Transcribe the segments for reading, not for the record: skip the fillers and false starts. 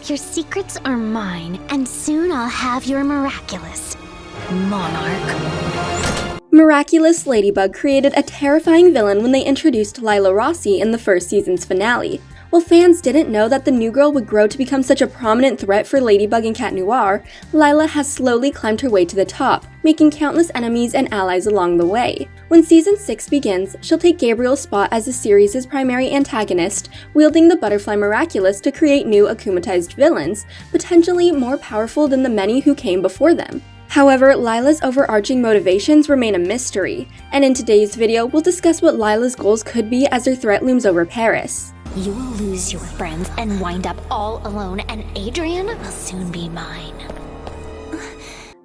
Your secrets are mine, and soon I'll have your Miraculous Monarch. Miraculous Ladybug created a terrifying villain when they introduced Lila Rossi in the first season's finale. While fans didn't know that the new girl would grow to become such a prominent threat for Ladybug and Cat Noir, Lila has slowly climbed her way to the top, making countless enemies and allies along the way. When Season 6 begins, she'll take Gabriel's spot as the series' primary antagonist, wielding the Butterfly Miraculous to create new akumatized villains, potentially more powerful than the many who came before them. However, Lila's overarching motivations remain a mystery, and in today's video, we'll discuss what Lila's goals could be as her threat looms over Paris. You will lose your friends and wind up all alone, and Adrian will soon be mine.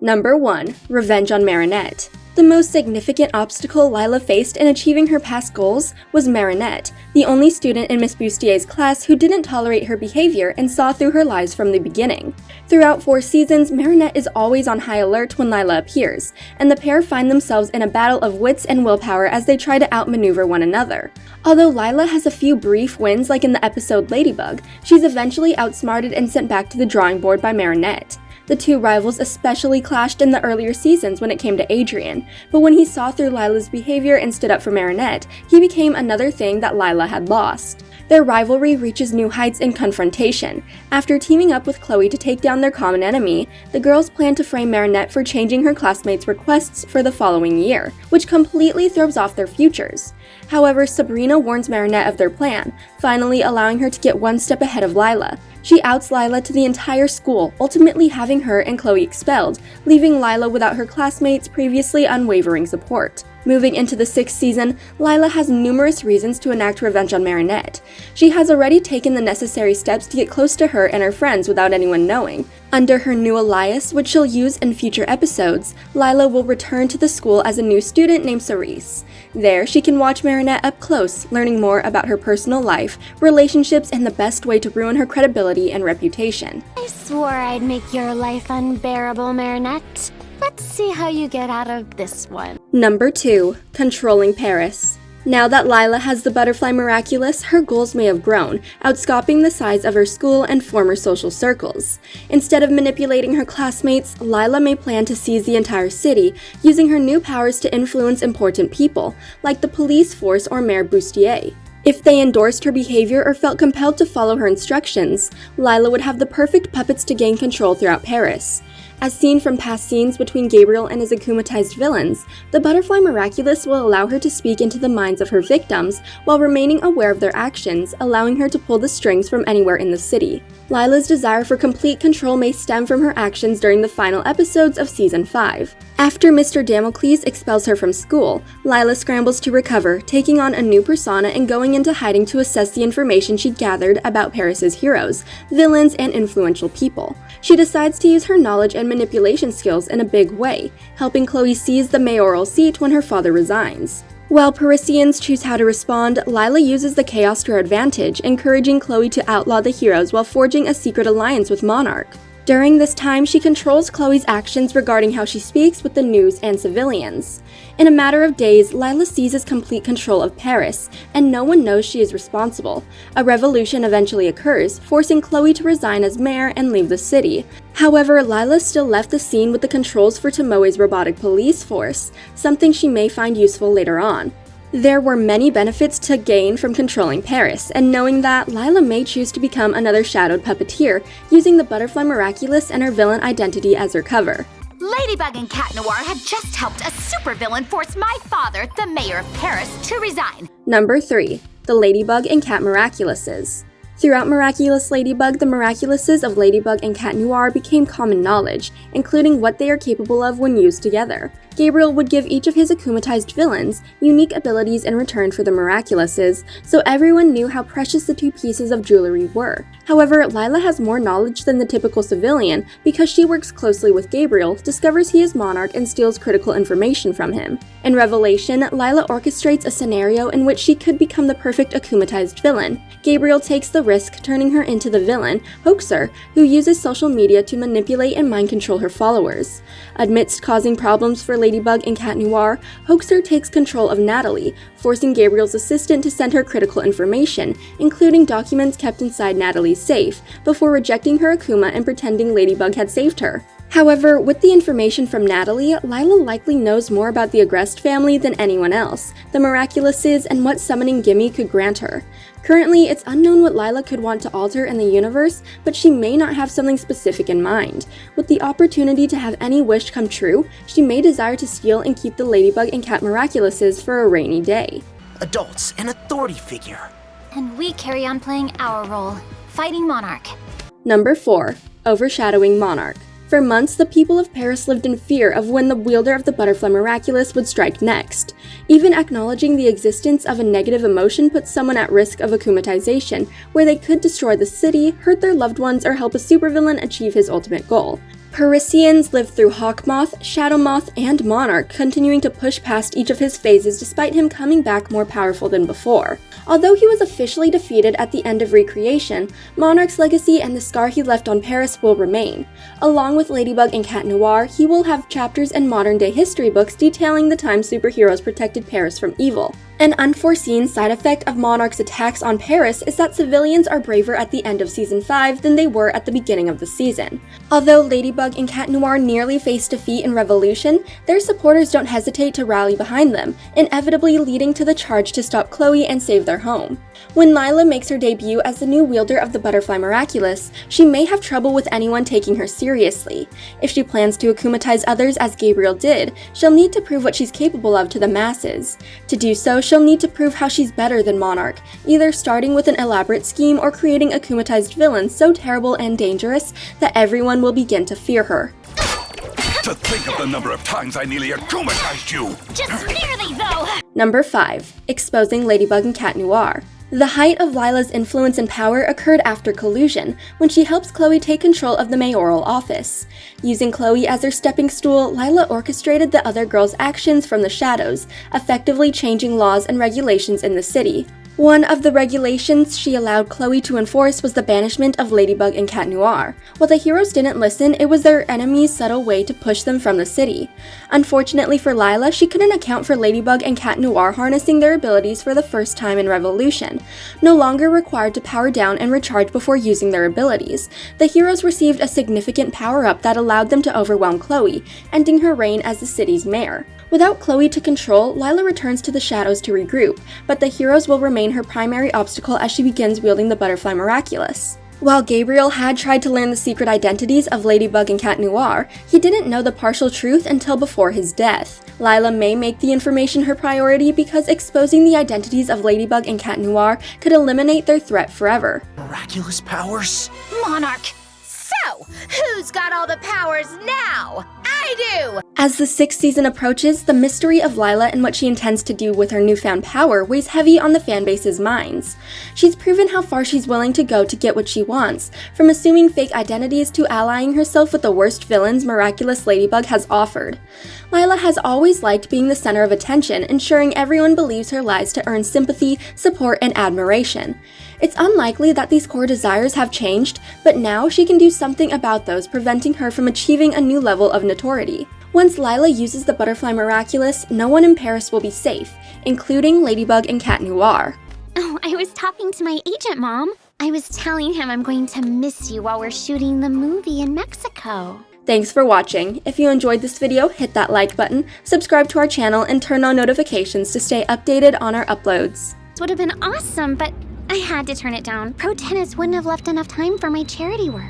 Number 1. Revenge on Marinette. The most significant obstacle Lila faced in achieving her past goals was Marinette, the only student in Miss Bustier's class who didn't tolerate her behavior and saw through her lies from the beginning. Throughout 4 seasons, Marinette is always on high alert when Lila appears, and the pair find themselves in a battle of wits and willpower as they try to outmaneuver one another. Although Lila has a few brief wins like in the episode Ladybug, she's eventually outsmarted and sent back to the drawing board by Marinette. The two rivals especially clashed in the earlier seasons when it came to Adrian, but when he saw through Lila's behavior and stood up for Marinette, he became another thing that Lila had lost. Their rivalry reaches new heights in confrontation. After teaming up with Chloe to take down their common enemy, the girls plan to frame Marinette for changing her classmates' requests for the following year, which completely throws off their futures. However, Sabrina warns Marinette of their plan, finally allowing her to get one step ahead of Lila. She outs Lila to the entire school, ultimately having her and Chloe expelled, leaving Lila without her classmates' previously unwavering support. Moving into the 6th season, Lila has numerous reasons to enact revenge on Marinette. She has already taken the necessary steps to get close to her and her friends without anyone knowing. Under her new alias, which she'll use in future episodes, Lila will return to the school as a new student named Cerise. There, she can watch Marinette up close, learning more about her personal life, relationships, and the best way to ruin her credibility and reputation. I swore I'd make your life unbearable, Marinette. Let's see how you get out of this one. Number 2. Controlling Paris. Now that Lila has the Butterfly Miraculous, her goals may have grown, outscoping the size of her school and former social circles. Instead of manipulating her classmates, Lila may plan to seize the entire city, using her new powers to influence important people, like the police force or Mayor Bustier. If they endorsed her behavior or felt compelled to follow her instructions, Lila would have the perfect puppets to gain control throughout Paris. As seen from past scenes between Gabriel and his akumatized villains, the Butterfly Miraculous will allow her to speak into the minds of her victims while remaining aware of their actions, allowing her to pull the strings from anywhere in the city. Lila's desire for complete control may stem from her actions during the final episodes of Season 5. After Mr. Damocles expels her from school, Lila scrambles to recover, taking on a new persona and going into hiding to assess the information she'd gathered about Paris's heroes, villains, and influential people. She decides to use her knowledge and manipulation skills in a big way, helping Chloe seize the mayoral seat when her father resigns. While Parisians choose how to respond, Lila uses the chaos to her advantage, encouraging Chloe to outlaw the heroes while forging a secret alliance with Monarch. During this time, she controls Chloe's actions regarding how she speaks with the news and civilians. In a matter of days, Lila seizes complete control of Paris, and no one knows she is responsible. A revolution eventually occurs, forcing Chloe to resign as mayor and leave the city. However, Lila still left the scene with the controls for Tomoe's robotic police force, something she may find useful later on. There were many benefits to gain from controlling Paris, and knowing that, Lila may choose to become another shadowed puppeteer, using the Butterfly Miraculous and her villain identity as her cover. Ladybug and Cat Noir had just helped a supervillain force my father, the mayor of Paris, to resign. Number 3. The Ladybug and Cat Miraculouses. Throughout Miraculous Ladybug, the Miraculouses of Ladybug and Cat Noir became common knowledge, including what they are capable of when used together. Gabriel would give each of his akumatized villains unique abilities in return for the Miraculouses, so everyone knew how precious the two pieces of jewelry were. However, Lila has more knowledge than the typical civilian because she works closely with Gabriel, discovers he is Monarch, and steals critical information from him. In Revelation, Lila orchestrates a scenario in which she could become the perfect akumatized villain. Gabriel takes the risk, turning her into the villain, Hoaxer, who uses social media to manipulate and mind control her followers. Amidst causing problems for Ladybug and Cat Noir, Hoaxer takes control of Natalie, forcing Gabriel's assistant to send her critical information, including documents kept inside Natalie's safe, before rejecting her Akuma and pretending Ladybug had saved her. However, with the information from Natalie, Lila likely knows more about the Agreste family than anyone else, the Miraculouses, and what summoning Gimmi could grant her. Currently, it's unknown what Lila could want to alter in the universe, but she may not have something specific in mind. With the opportunity to have any wish come true, she may desire to steal and keep the Ladybug and Cat Miraculouses for a rainy day. Adults, an authority figure. And we carry on playing our role, fighting Monarch. Number 4. Overshadowing Monarch. For months, the people of Paris lived in fear of when the wielder of the Butterfly Miraculous would strike next. Even acknowledging the existence of a negative emotion puts someone at risk of akumatization, where they could destroy the city, hurt their loved ones, or help a supervillain achieve his ultimate goal. Parisians lived through Hawkmoth, Shadowmoth, and Monarch, continuing to push past each of his phases despite him coming back more powerful than before. Although he was officially defeated at the end of Recreation, Monarch's legacy and the scar he left on Paris will remain. Along with Ladybug and Cat Noir, he will have chapters in modern-day history books detailing the time superheroes protected Paris from evil. An unforeseen side effect of Monarch's attacks on Paris is that civilians are braver at the end of Season 5 than they were at the beginning of the season. Although Ladybug and Cat Noir nearly face defeat in Revolution, their supporters don't hesitate to rally behind them, inevitably leading to the charge to stop Chloe and save their home. When Lila makes her debut as the new wielder of the Butterfly Miraculous, she may have trouble with anyone taking her seriously. If she plans to akumatize others as Gabriel did, she'll need to prove what she's capable of to the masses. To do so, she'll need to prove how she's better than Monarch, either starting with an elaborate scheme or creating akumatized villains so terrible and dangerous that everyone will begin to fear her. To think of the number of times I nearly akumatized you! Just nearly, though! Number 5. Exposing Ladybug and Cat Noir. The height of Lila's influence and power occurred after collusion, when she helps Chloe take control of the mayoral office. Using Chloe as her stepping stool, Lila orchestrated the other girls' actions from the shadows, effectively changing laws and regulations in the city. One of the regulations she allowed Chloe to enforce was the banishment of Ladybug and Cat Noir. While the heroes didn't listen, it was their enemies' subtle way to push them from the city. Unfortunately for Lila, she couldn't account for Ladybug and Cat Noir harnessing their abilities for the first time in Revolution. No longer required to power down and recharge before using their abilities, the heroes received a significant power-up that allowed them to overwhelm Chloe, ending her reign as the city's mayor. Without Chloe to control, Lila returns to the shadows to regroup, but the heroes will remain her primary obstacle as she begins wielding the Butterfly Miraculous. While Gabriel had tried to learn the secret identities of Ladybug and Cat Noir, he didn't know the partial truth until before his death. Lila may make the information her priority because exposing the identities of Ladybug and Cat Noir could eliminate their threat forever. Miraculous powers? Monarch! So, who's got all the powers now? I do! As the 6th season approaches, the mystery of Lila and what she intends to do with her newfound power weighs heavy on the fanbase's minds. She's proven how far she's willing to go to get what she wants, from assuming fake identities to allying herself with the worst villains Miraculous Ladybug has offered. Lila has always liked being the center of attention, ensuring everyone believes her lies to earn sympathy, support, and admiration. It's unlikely that these core desires have changed, but now she can do something about those, preventing her from achieving a new level of notoriety. Once Lila uses the Butterfly Miraculous, no one in Paris will be safe, including Ladybug and Cat Noir. Oh, I was talking to my agent, Mom. I was telling him I'm going to miss you while we're shooting the movie in Mexico. Thanks for watching. If you enjoyed this video, hit that like button, subscribe to our channel, and turn on notifications to stay updated on our uploads. This would have been awesome, but I had to turn it down. Pro Tennis wouldn't have left enough time for my charity work.